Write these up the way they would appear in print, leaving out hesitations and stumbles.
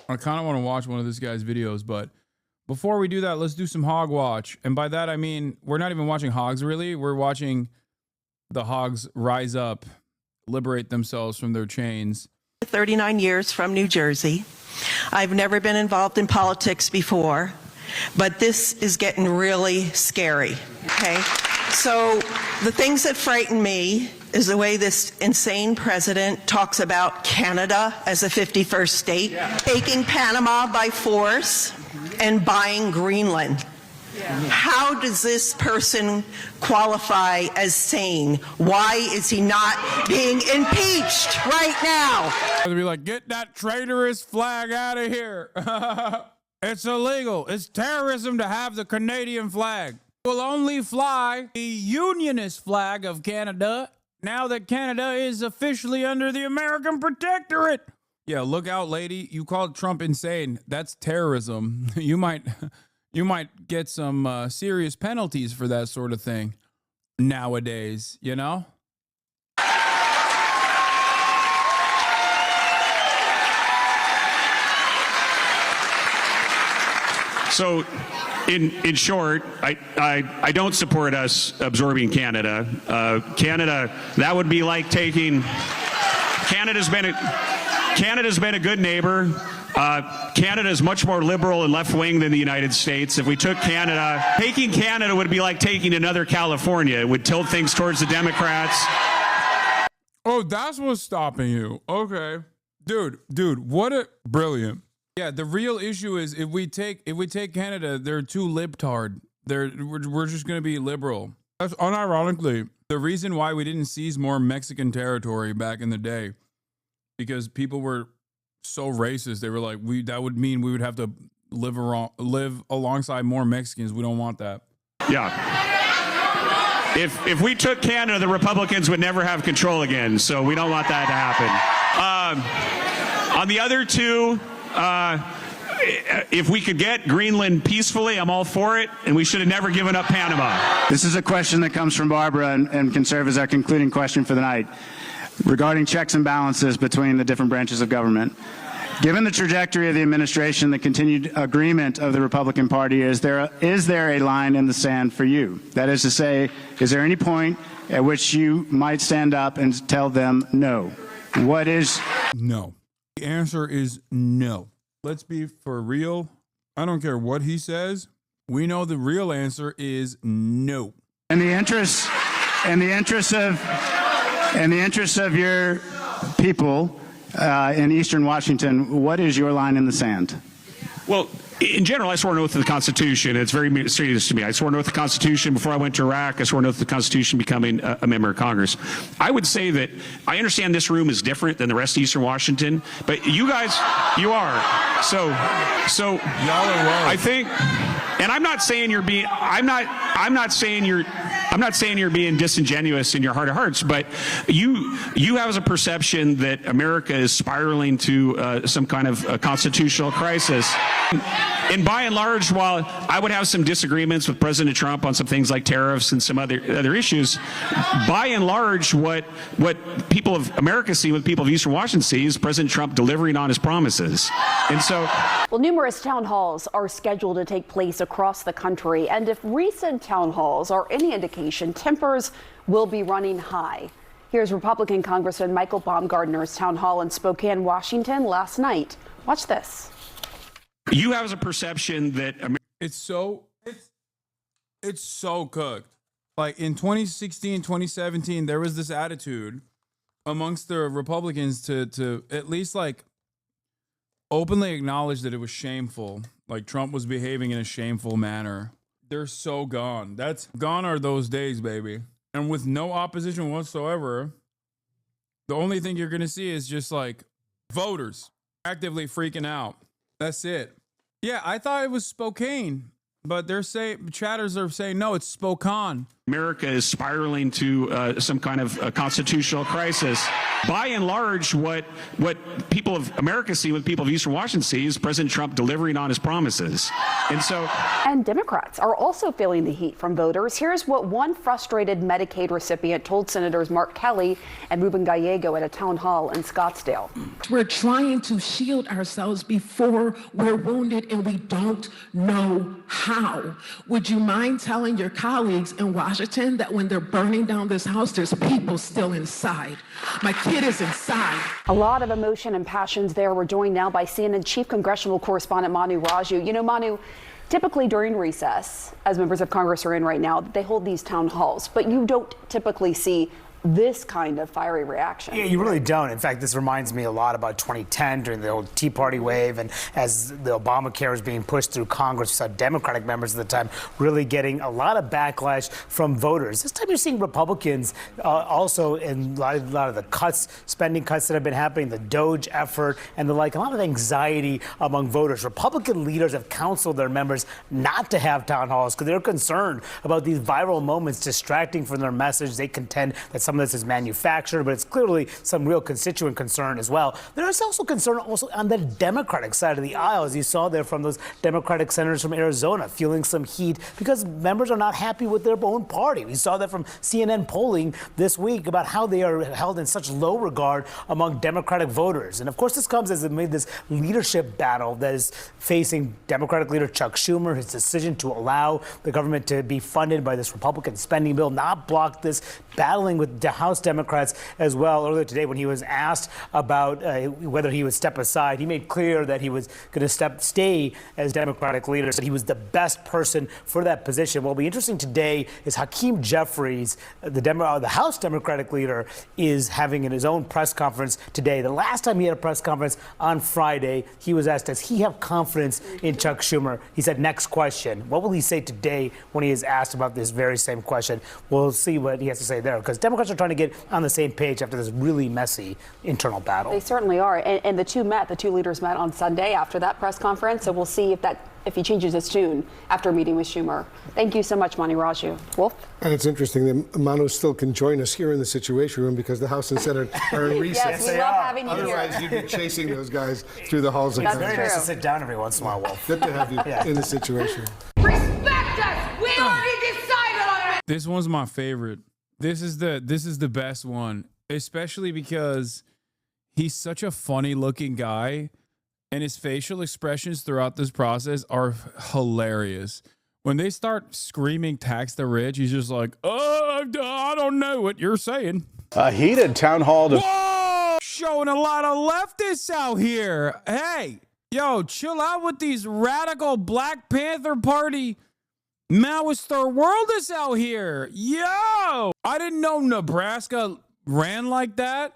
I kind of want to watch one of this guy's videos, but before we do that, let's do some hog watch. And by that, I mean, we're not even watching hogs, really. We're watching the hogs rise up, liberate themselves from their chains. 39 years from New Jersey. I've never been involved in politics before, but this is getting really scary, okay? So the things that frighten me is the way this insane president talks about Canada as a 51st state, taking Panama by force, and buying Greenland. How does this person qualify as sane? Why is he not being impeached right now? They'll be like, get that traitorous flag out of here. It's illegal. It's terrorism to have the Canadian flag. We'll only fly the unionist flag of Canada now that Canada is officially under the American protectorate. Yeah, look out, lady. You called Trump insane. That's terrorism. You might get some serious penalties for that sort of thing nowadays, you know? So, in short, I don't support us absorbing Canada. Canada, that would be like taking. Canada's been a good neighbor. Canada is much more liberal and left-wing than the United States. If we took Canada, taking Canada would be like taking another California. It would tilt things towards the Democrats. Oh, that's what's stopping you. Okay. Dude, what a brilliant. Yeah, the real issue is if we take Canada, they're too libtard. We're just going to be liberal. That's unironically the reason why we didn't seize more Mexican territory back in the day, because people were so racist. They were like, that would mean we would have to live alongside more Mexicans. We don't want that. Yeah. If we took Canada, the Republicans would never have control again. So we don't want that to happen. On the other two, if we could get Greenland peacefully, I'm all for it, and we should have never given up Panama. This is a question that comes from Barbara and can serve as our concluding question for the night. Regarding checks and balances between the different branches of government. Given the trajectory of the administration, the continued agreement of the Republican Party, is there a line in the sand for you? That is to say, is there any point at which you might stand up and tell them no? What is? No. The answer is no. Let's be for real. I don't care what he says. We know the real answer is no. In the interest of your people in Eastern Washington, what is your line in the sand? Well, in general, I swore an oath to the Constitution. It's very serious to me. I swore an oath to the Constitution before I went to Iraq. I swore an oath to the Constitution becoming a member of Congress. I would say that I understand this room is different than the rest of Eastern Washington, but you guys, you are. So y'all are wrong. I think, and I'm not saying you're being, I'm not saying you're being disingenuous in your heart of hearts, but you have a perception that America is spiraling to some kind of constitutional crisis. And by and large, while I would have some disagreements with President Trump on some things like tariffs and some other issues, by and large, what people of America see, what people of Eastern Washington see, is President Trump delivering on his promises. And so, well, numerous town halls are scheduled to take place across the country, and if recent town halls are any indication, tempers will be running high. Here's Republican Congressman Michael Baumgartner's town hall in Spokane, Washington last night. Watch this. You have a perception that it's so cooked. Like in 2016, 2017, there was this attitude amongst the Republicans to at least like openly acknowledge that it was shameful. Like Trump was behaving in a shameful manner. They're so gone. Gone are those days, baby. And with no opposition whatsoever, the only thing you're going to see is just like voters actively freaking out. That's it. Yeah, I thought it was Spokane, but chatters are saying, no, it's Spokane. America is spiraling to some kind of constitutional crisis. By and large, what people of America see, what people of Eastern Washington see, is President Trump delivering on his promises. And Democrats are also feeling the heat from voters. Here's what one frustrated Medicaid recipient told Senators Mark Kelly and Ruben Gallego at a town hall in Scottsdale. We're trying to shield ourselves before we're wounded, and we don't know how. Would you mind telling your colleagues in Washington that when they're burning down this house, there's people still inside? My kid is inside. A lot of emotion and passions there. We're joined now by CNN Chief Congressional Correspondent Manu Raju. You know, Manu, typically during recess, as members of Congress are in right now, they hold these town halls, but you don't typically see this kind of fiery reaction. Yeah, you really don't. In fact, this reminds me a lot about 2010 during the old Tea Party wave, and as the Obamacare was being pushed through Congress, we saw Democratic members at the time really getting a lot of backlash from voters. This time you're seeing Republicans also in a lot of the cuts, spending cuts that have been happening, the DOGE effort and the like, a lot of anxiety among voters. Republican leaders have counseled their members not to have town halls because they're concerned about these viral moments distracting from their message. They contend that some of this is manufactured, but it's clearly some real constituent concern as well. There is also concern also on the Democratic side of the aisle, as you saw there from those Democratic senators from Arizona feeling some heat because members are not happy with their own party. We saw that from CNN polling this week about how they are held in such low regard among Democratic voters. And of course, this comes as it made this leadership battle that is facing Democratic leader Chuck Schumer, his decision to allow the government to be funded by this Republican spending bill, not block this, battling with the House Democrats as well. Earlier today, when he was asked about whether he would step aside, he made clear that he was going to stay as Democratic leader, said he was the best person for that position. What will be interesting today is Hakeem Jeffries, the House Democratic leader, is having his own press conference today. The last time he had a press conference on Friday, he was asked, does he have confidence in Chuck Schumer? He said, next question. What will he say today when he is asked about this very same question? We'll see what he has to say there, because Democrats are trying to get on the same page after this really messy internal battle. They certainly are. And the two leaders met on Sunday after that press conference. So we'll see if he changes his tune after meeting with Schumer. Thank you so much, Manu Raju. Wolf? And it's interesting that Manu still can join us here in the Situation Room because the House and Senate are in recess. Yes, we love having you here. Otherwise, you'd be chasing those guys through the halls of Congress. It's very nice to sit down every once in a while, Wolf. Good to have you in the Situation Room. Respect us! We already decided on it! This one's my favorite. This is the best one, especially because he's such a funny looking guy and his facial expressions throughout this process are hilarious. When they start screaming tax the rich, he's just like, I don't know what you're saying. A heated town hall. Whoa! Showing a lot of leftists out here. Hey, yo, chill out with these radical Black Panther Party Maoist third worlders out here. Yo! I didn't know Nebraska ran like that.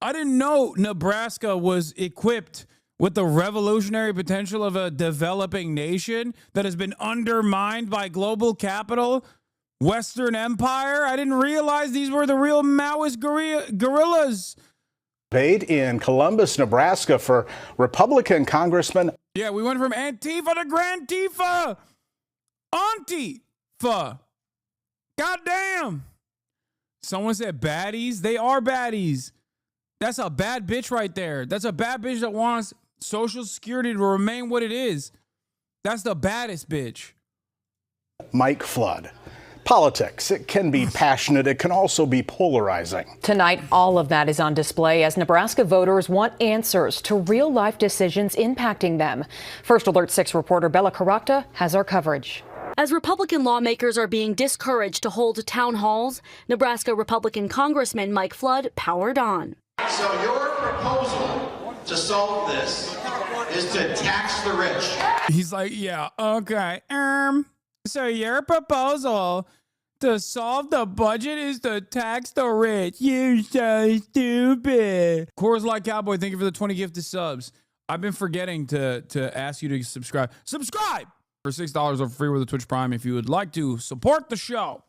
I didn't know Nebraska was equipped with the revolutionary potential of a developing nation that has been undermined by global capital, Western Empire. I didn't realize these were the real Maoist guerrillas. Debate in Columbus, Nebraska for Republican Congressman. Yeah, we went from Antifa to Grand Tifa. Antifa. Goddamn. Someone said baddies. They are baddies. That's a bad bitch right there. That's a bad bitch that wants Social Security to remain what it is. That's the baddest bitch. Mike Flood. Politics, it can be passionate. It can also be polarizing. Tonight, all of that is on display as Nebraska voters want answers to real-life decisions impacting them. First Alert 6 reporter Bella Caracta has our coverage. As Republican lawmakers are being discouraged to hold town halls, Nebraska Republican Congressman Mike Flood powered on. So your proposal to solve this is to tax the rich. He's like, yeah, okay. So your proposal to solve the budget is to tax the rich. You so stupid. Coors Light Cowboy, thank you for the 20 gifted subs. I've been forgetting to ask you to subscribe. Subscribe! For $6 or free with a Twitch Prime. If you would like to support the show,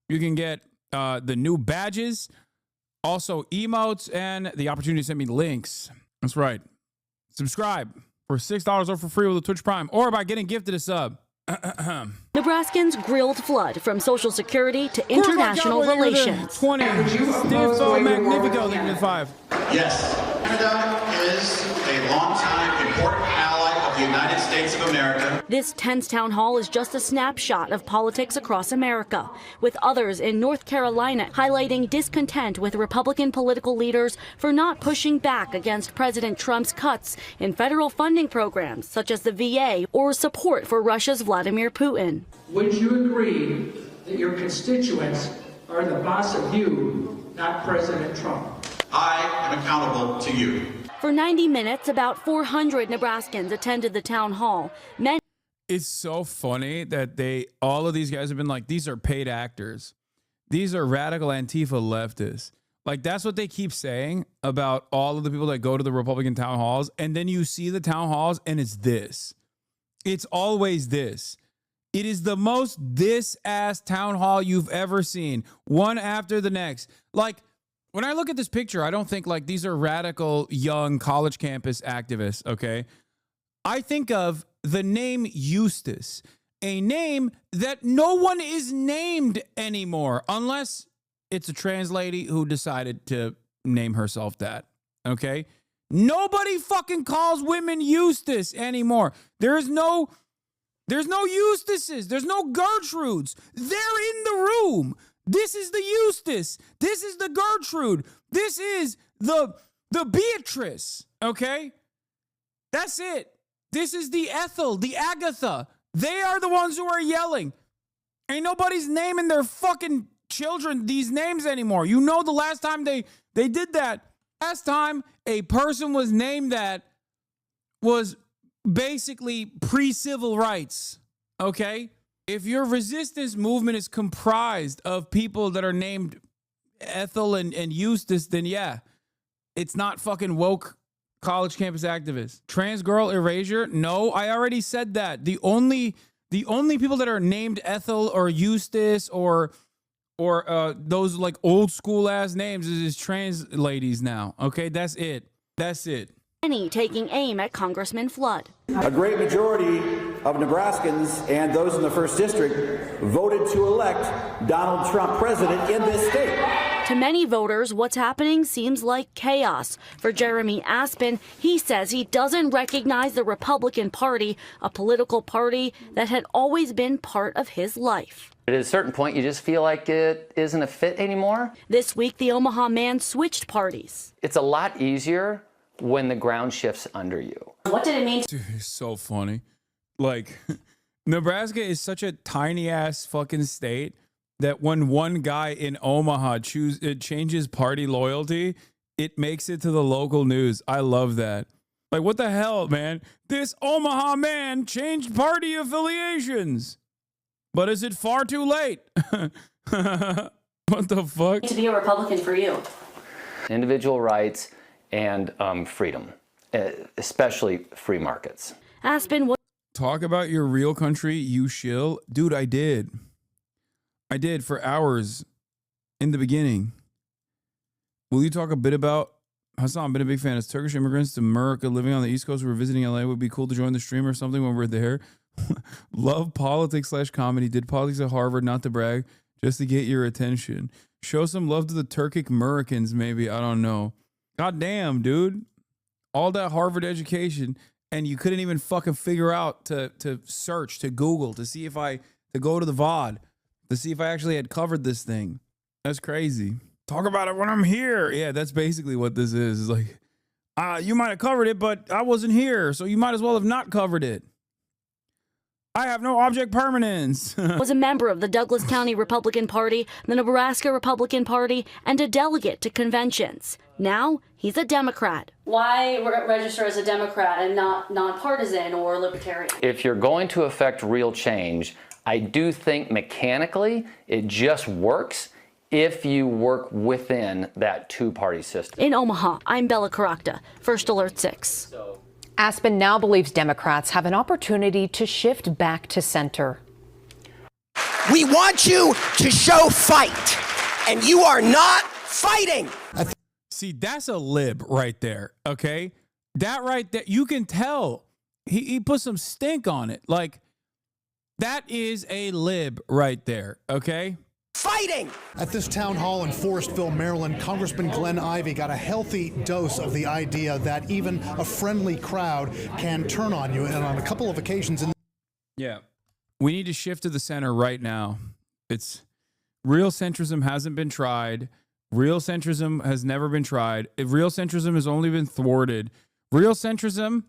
you can get the new badges, also emotes, and the opportunity to send me links. That's right. Subscribe for $6 or for free with a Twitch Prime, or by getting gifted a sub. Nebraskans grilled Flood from Social Security to international relations. 20. Stifo Magnifico, the 5. Yes, Canada is a longtime important ally of the United States of America. This tense town hall is just a snapshot of politics across America, with others in North Carolina highlighting discontent with Republican political leaders for not pushing back against President Trump's cuts in federal funding programs such as the VA or support for Russia's Vladimir Putin. Would you agree that your constituents are the boss of you, not President Trump? I am accountable to you. For 90 minutes, about 400 Nebraskans attended the town hall. It's so funny that all of these guys have been like, these are paid actors. These are radical Antifa leftists. Like, that's what they keep saying about all of the people that go to the Republican town halls. And then you see the town halls and it's this. It's always this. It is the most this-ass town hall you've ever seen. One after the next. Like, when I look at this picture, I don't think like these are radical young college campus activists, okay? I think of the name Eustace, a name that no one is named anymore, unless it's a trans lady who decided to name herself that, okay? Nobody fucking calls women Eustace anymore. There's no Eustaces. There's no Gertrudes. They're in the room. This is the Eustace. This is the Gertrude. This is the Beatrice, okay? That's it. This is the Ethel, the Agatha. They are the ones who are yelling. Ain't nobody's naming their fucking children these names anymore. You know the last time they did that, last time a person was named that was basically pre-civil rights, okay? If your resistance movement is comprised of people that are named Ethel and Eustace, then yeah, it's not fucking woke college campus activists. Trans girl erasure? No, I already said that. The only people that are named Ethel or Eustace or those like old school ass names is trans ladies now. Okay, that's it. That's it. Many taking aim at Congressman Flood. A great majority of Nebraskans and those in the 1st District voted to elect Donald Trump president in this state. To many voters, what's happening seems like chaos. For Jeremy Aspen, he says he doesn't recognize the Republican Party, a political party that had always been part of his life. At a certain point, you just feel like it isn't a fit anymore. This week, the Omaha man switched parties. It's a lot easier when the ground shifts under you. What did it mean? Dude, it's so funny. Like, Nebraska is such a tiny ass fucking state that when one guy in Omaha changes party loyalty, it makes it to the local news. I love that. Like, what the hell, man? This Omaha man changed party affiliations. But is it far too late? What the fuck? To be a Republican for you. Individual rights and freedom, especially free markets. Aspen, what? Talk about your real country, you shill. Dude, I did for hours in the beginning. Will you talk a bit about Hassan? Been a big fan of Turkish immigrants to America living on the East Coast who are visiting LA. Would be cool to join the stream or something when we're there. Love politics/comedy. Did politics at Harvard, not to brag, just to get your attention. Show some love to the Turkic Americans, maybe. I don't know. God damn, dude. All that Harvard education, and you couldn't even fucking figure out to search, to Google, to go to the VOD, to see if I actually had covered this thing. That's crazy. Talk about it when I'm here. Yeah, that's basically what this is. It's like, you might have covered it, but I wasn't here, so you might as well have not covered it. I have no object permanence. Was a member of the Douglas County Republican Party, the Nebraska Republican Party, and a delegate to conventions. Now he's a Democrat. Why register as a Democrat and not nonpartisan or libertarian? If you're going to affect real change, I do think mechanically it just works if you work within that two-party system. In Omaha, I'm Bella Caracta, First Alert 6. Aspen now believes Democrats have an opportunity to shift back to center. We want you to show fight, and you are not fighting. See, that's a lib right there, okay? That right there, you can tell he put some stink on it. Like, That is a lib right there, okay? Fighting! At this town hall in Forestville, Maryland, Congressman Glenn Ivey got a healthy dose of the idea that even a friendly crowd can turn on you, and on a couple of occasions Yeah. We need to shift to the center right now. It's real centrism hasn't been tried. Real centrism has never been tried. If real centrism has only been thwarted. Real centrism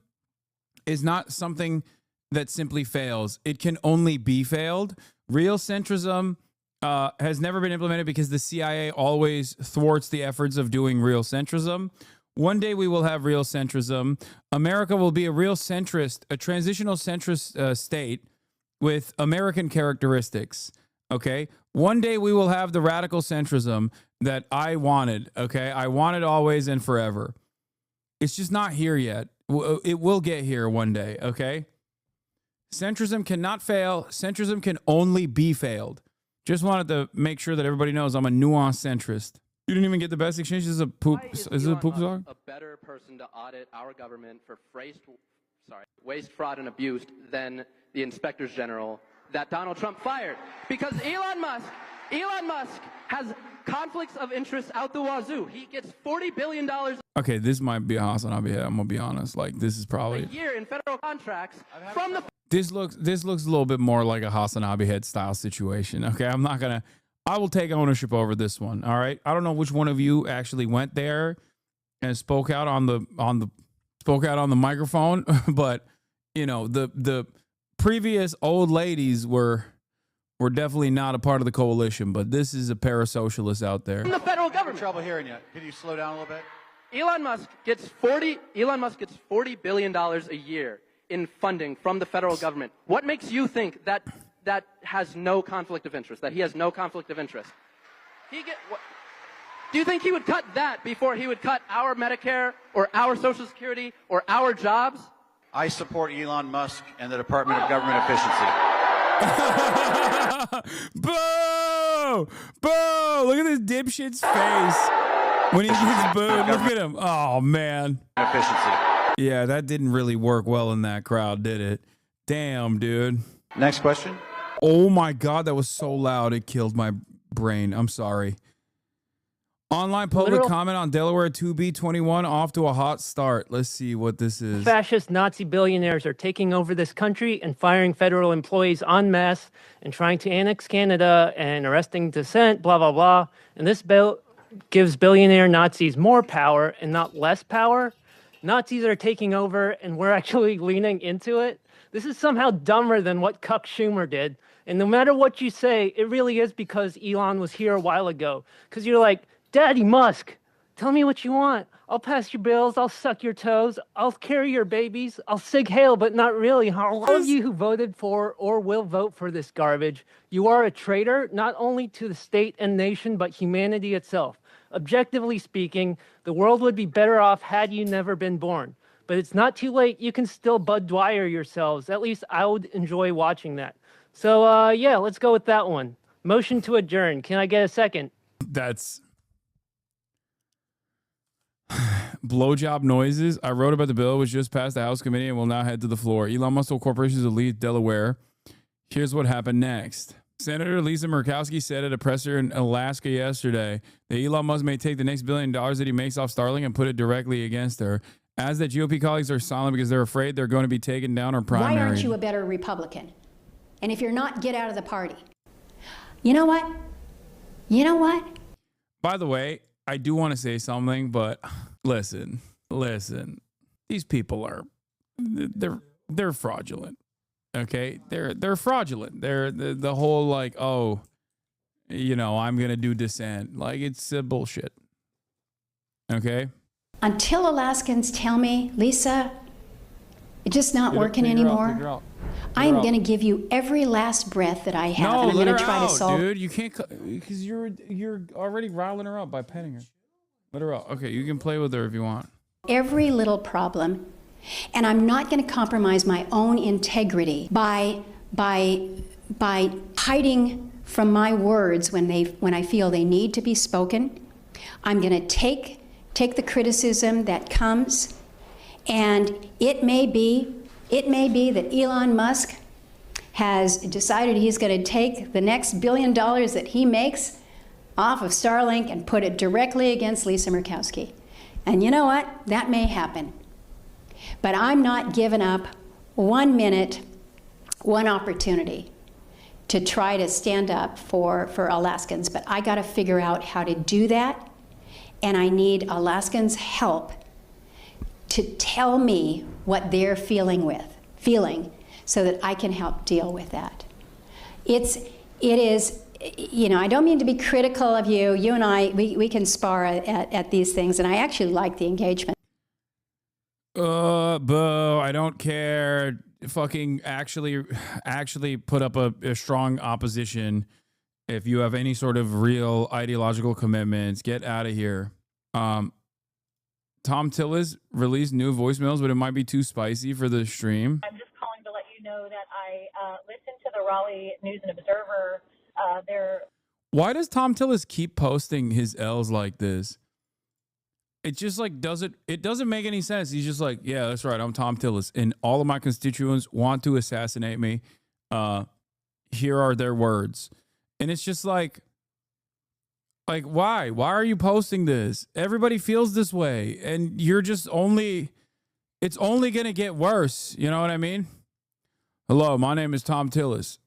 is not something that simply fails. It can only be failed. Real centrism has never been implemented because the CIA always thwarts the efforts of doing real centrism. One day we will have real centrism. America will be a real centrist, a transitional centrist state with American characteristics. Okay. One day we will have the radical centrism that I wanted. Okay. I wanted always and forever. It's just not here yet. It will get here one day. Okay. Centrism cannot fail. Centrism can only be failed. Just wanted to make sure that everybody knows I'm a nuanced centrist. You didn't even get the best exchange. This is a poop. Is it a poop song? A better person to audit our government for waste, fraud, and abuse than the inspectors general that Donald Trump fired, because Elon Musk has conflicts of interest out the wazoo. He gets $40 billion Okay, this might be a Hasanabi head. I'm gonna be honest. Like, this is probably a year in federal contracts from the. This looks a little bit more like a Hasanabi head style situation. Okay, I will take ownership over this one. All right. I don't know which one of you actually went there and spoke out on the microphone, but you know, the previous old ladies were definitely not a part of the coalition, but this is a parasocialist out there. From the federal government. Trouble hearing you. Can you slow down a little bit? Elon Musk gets $40 billion a year in funding from the federal government. What makes you think that has no conflict of interest? That he has no conflict of interest? Do you think he would cut that before he would cut our Medicare or our Social Security or our jobs? I support Elon Musk and the Department of Government Efficiency. Boo! Boo! Look at this dipshit's face when he gets booed. Look at him. Oh, man. Efficiency. Yeah, that didn't really work well in that crowd, did it? Damn, dude. Next question. Oh, my God. That was so loud. It killed my brain. I'm sorry. Online public comment on Delaware 2B21 off to a hot start. Let's see what this is. Fascist Nazi billionaires are taking over this country and firing federal employees en masse and trying to annex Canada and arresting dissent, blah, blah, blah. And this bill gives billionaire Nazis more power and not less power. Nazis are taking over and we're actually leaning into it. This is somehow dumber than what Cuck Schumer did. And no matter what you say, it really is because Elon was here a while ago. Because you're like, Daddy Musk, tell me what you want. I'll pass your bills. I'll suck your toes. I'll carry your babies. I'll sig hail, but not really. All of you who voted for or will vote for this garbage, you are a traitor, not only to the state and nation, but humanity itself. Objectively speaking, the world would be better off had you never been born. But it's not too late. You can still Bud Dwyer yourselves. At least I would enjoy watching that. So, yeah, let's go with that one. Motion to adjourn. Can I get a second? That's blowjob noises. I wrote about the bill, which just passed the House committee and will now head to the floor. Elon Musk Corporation is to lead Delaware. Here's what happened next. Senator Lisa Murkowski said at a presser in Alaska yesterday that Elon Musk may take the next $1 billion that he makes off Starlink and put it directly against her. As the GOP colleagues are silent because they're afraid they're going to be taken down or primaried. Why aren't you a better Republican? And if you're not, get out of the party. You know what? You know what? By the way, I do want to say something, but listen. These people are they're fraudulent. Okay? They're fraudulent. They're the whole like, oh, you know, I'm going to do dissent. Like, it's bullshit. Okay? Until Alaskans tell me, Lisa, it's just not working anymore. I am going to give you every last breath that I have, and I'm going to try to solve. Dude, you can't, because you're already riling her up by petting her. Let her out. Okay, you can play with her if you want. Every little problem, and I'm not going to compromise my own integrity by hiding from my words when I feel they need to be spoken. I'm going to take the criticism that comes, and it may be that Elon Musk has decided he's going to take the next $1 billion that he makes off of Starlink and put it directly against Lisa Murkowski. And you know what? That may happen. But I'm not giving up 1 minute, one opportunity to try to stand up for Alaskans. But I got to figure out how to do that. And I need Alaskans' help to tell me what they're feeling so that I can help deal with that. It is, you know, I don't mean to be critical of you. You and I, we can spar at these things, and I actually like the engagement. Boo, I don't care. Fucking actually put up a strong opposition. If you have any sort of real ideological commitments, get out of here. Tom Tillis released new voicemails, but it might be too spicy for the stream. I'm just calling to let you know that I listened to the Raleigh News and Observer. Why does Tom Tillis keep posting his L's like this? It just like it doesn't make any sense. He's just like, yeah, that's right, I'm Tom Tillis, and all of my constituents want to assassinate me. Here are their words. And it's just like why? Why are you posting this? Everybody feels this way, and you're just it's only gonna get worse. You know what I mean? Hello, my name is Tom Tillis.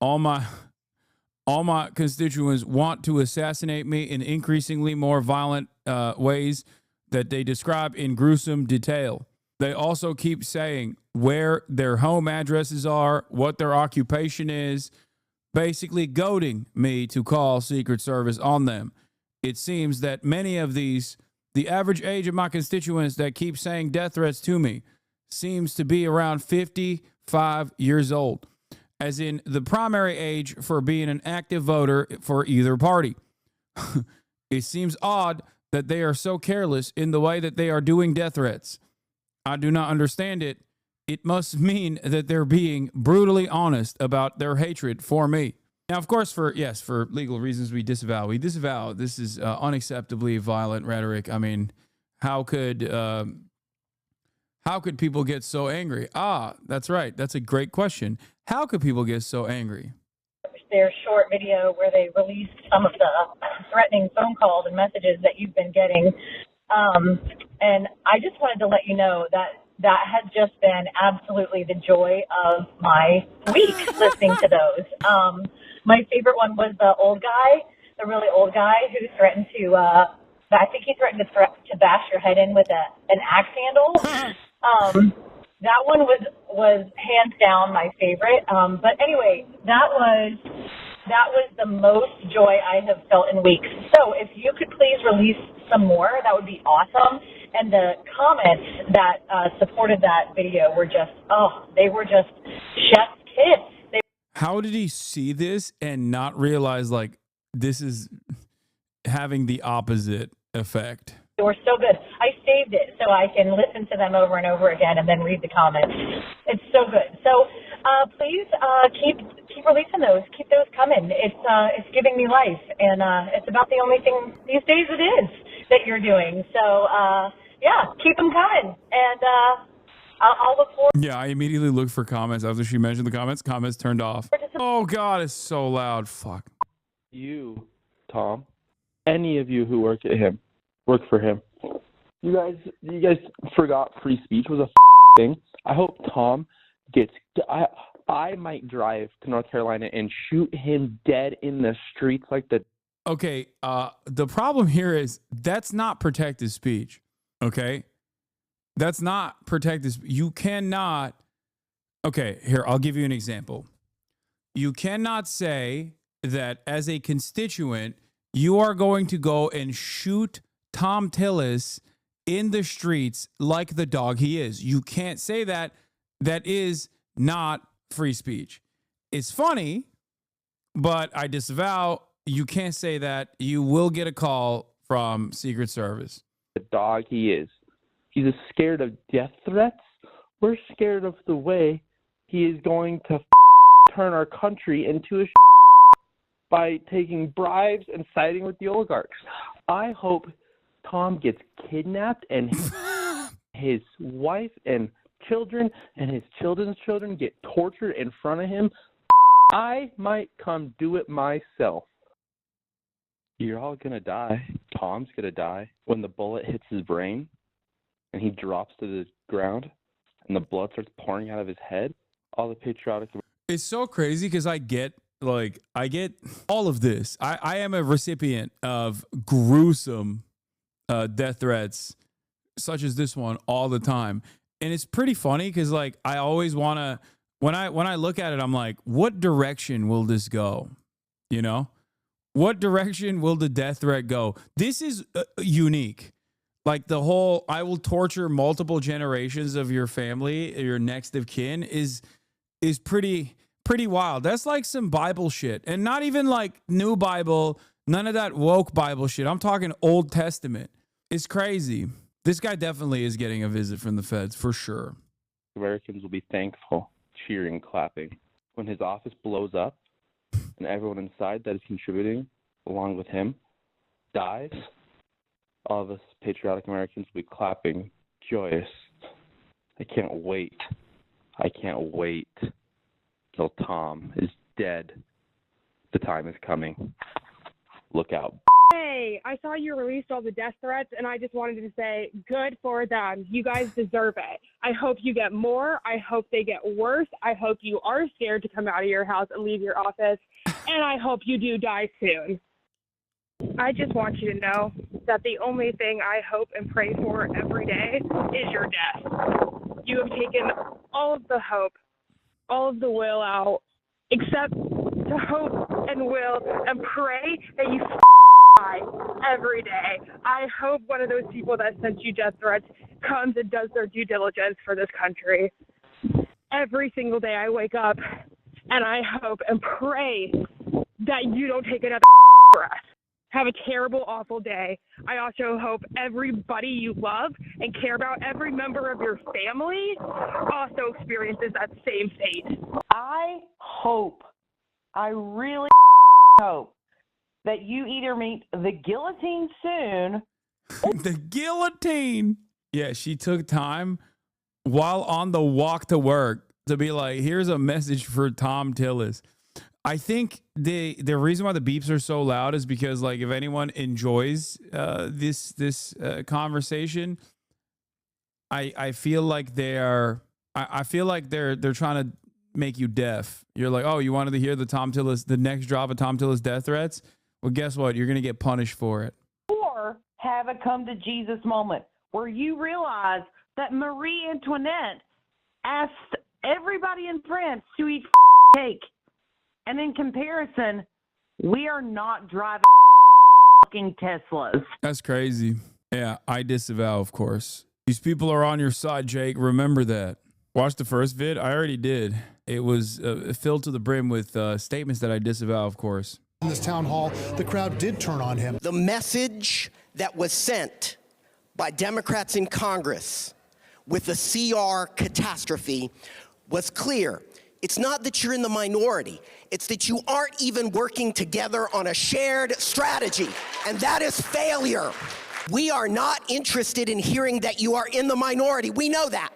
all my constituents want to assassinate me in increasingly more violent ways that they describe in gruesome detail. They also keep saying where their home addresses are, what their occupation is, basically goading me to call Secret Service on them. It seems that many of these, the average age of my constituents that keep saying death threats to me seems to be around 55 years old, as in the primary age for being an active voter for either party. It seems odd that they are so careless in the way that they are doing death threats. I do not understand it. It must mean that they're being brutally honest about their hatred for me. Now, of course, for legal reasons, we disavow. This is unacceptably violent rhetoric. I mean, how could people get so angry? That's right. That's a great question. How could people get so angry? Their short video where they released some of the threatening phone calls and messages that you've been getting. And I just wanted to let you know that has just been absolutely the joy of my week, listening to those. My favorite one was the really old guy who threatened to, I think he threatened to bash your head in with an axe handle. That one was hands down my favorite. But anyway, that was the most joy I have felt in weeks. So if you could please release some more, that would be awesome. And the comments that supported that video were just, they were just chef's kiss. How did he see this and not realize like this is having the opposite effect? They were so good. I saved it so I can listen to them over and over again and then read the comments. It's so good. So please keep releasing those. Keep those coming. It's giving me life, and it's about the only thing these days it is that you're doing. So keep them coming, and I'll look forward. Yeah, I immediately looked for comments after she mentioned the comments. Comments turned off. Oh God, it's so loud. Fuck. You, Tom, any of you who work for him. You guys forgot free speech was a thing. I hope Tom gets. I might drive to North Carolina and shoot him dead in the streets like the. Okay, the problem here is that's not protected speech. Okay, that's not protected. You cannot. Okay, here I'll give you an example. You cannot say that as a constituent you are going to go and shoot Tom Tillis in the streets like the dog he is. You can't say that. That is not free speech. It's funny, but I disavow. You can't say that. You will get a call from Secret Service. The dog he is. He's scared of death threats. We're scared of the way he is going to turn our country into a by taking bribes and siding with the oligarchs. I hope Tom gets kidnapped and his wife and children and his children's children get tortured in front of him, I might come do it myself. You're all going to die. Tom's going to die when the bullet hits his brain and he drops to the ground and the blood starts pouring out of his head. All the patriotic. It's so crazy because I get all of this. I am a recipient of gruesome death threats such as this one all the time. And it's pretty funny because like I always want to, when I look at it, I'm like, what direction will this go? You know? What direction will the death threat go? This is unique. Like the whole, I will torture multiple generations of your family, your next of kin is pretty wild. That's like some Bible shit. And not even like new Bible, none of that woke Bible shit. I'm talking Old Testament. It's crazy. This guy definitely is getting a visit from the feds for sure. Americans will be thankful, cheering, clapping when his office blows up and everyone inside that is contributing along with him dies. All of us patriotic Americans will be clapping, joyous. I can't wait. I can't wait till Tom is dead. The time is coming. Look out. Hey, I saw you released all the death threats, and I just wanted to say, good for them. You guys deserve it. I hope you get more. I hope they get worse. I hope you are scared to come out of your house and leave your office, and I hope you do die soon. I just want you to know that the only thing I hope and pray for every day is your death. You have taken all of the hope, all of the will out, except to hope and will and pray that you die every day. I hope one of those people that sent you death threats comes and does their due diligence for this country. Every single day I wake up and I hope and pray that you don't take another breath. Have a terrible, awful day. I also hope everybody you love and care about, every member of your family, also experiences that same fate. I really hope that you either meet the guillotine soon. The guillotine. Yeah, she took time while on the walk to work to be like, here's a message for Tom Tillis. I think the reason why the beeps are so loud is because like if anyone enjoys this conversation, I feel like they're trying to make you deaf. You're like, oh, you wanted to hear the next drop of Tom Tillis death threats? Well, guess what? You're gonna get punished for it. Or have a come to Jesus moment where you realize that Marie Antoinette asked everybody in France to eat cake. And in comparison, we are not driving fucking Teslas. That's crazy. Yeah, I disavow, of course. These people are on your side, Jake. Remember that. Watch the first vid. I already did. It was filled to the brim with statements that I disavow, of course. In this town hall, the crowd did turn on him. The message that was sent by Democrats in Congress with the CR catastrophe was clear. It's not that you're in the minority. It's that you aren't even working together on a shared strategy. And that is failure. We are not interested in hearing that you are in the minority. We know that.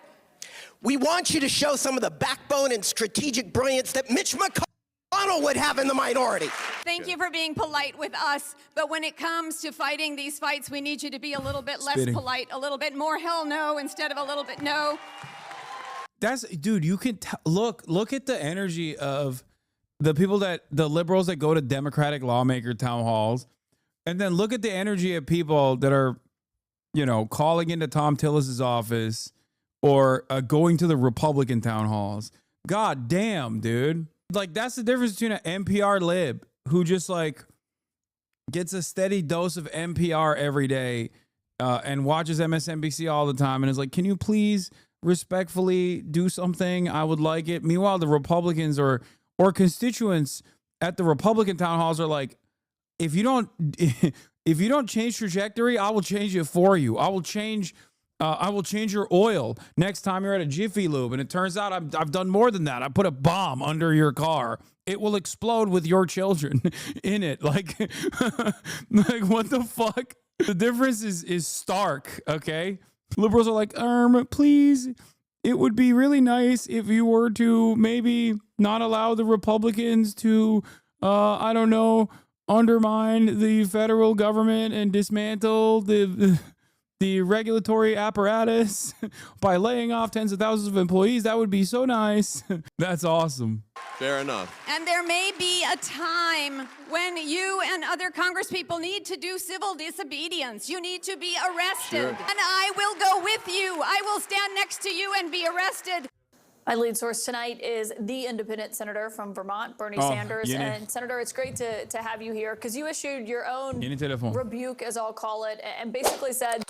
We want you to show some of the backbone and strategic brilliance that Mitch McConnell would have in the minority. Thank you for being polite with us, but when it comes to fighting these fights, we need you to be a little bit less polite, a little bit more hell no instead of a little bit no. Dude, you can look at the energy of the people the liberals that go to Democratic lawmaker town halls, and then look at the energy of people that are, calling into Tom Tillis's office or going to the Republican town halls. God damn, dude. Like, that's the difference between an NPR lib who just like gets a steady dose of NPR every day and watches MSNBC all the time and is like, can you please respectfully do something? I would like it. Meanwhile, the Republicans or constituents at the Republican town halls are like, if you don't change trajectory, I will change it for you. I will change your oil next time you're at a Jiffy Lube. And it turns out I've done more than that. I put a bomb under your car. It will explode with your children in it. Like, like what the fuck? The difference is stark. Okay. Liberals are like, please, it would be really nice if you were to maybe not allow the Republicans to, I don't know, undermine the federal government and dismantle the regulatory apparatus by laying off tens of thousands of employees. That would be so nice. That's awesome. Fair enough. And there may be a time when you and other congresspeople need to do civil disobedience. You need to be arrested. Sure. And I will go with you. I will stand next to you and be arrested. My lead source tonight is the independent senator from Vermont, Bernie Sanders. And Senator, it's great to have you here because you issued your own rebuke, as I'll call it, and basically said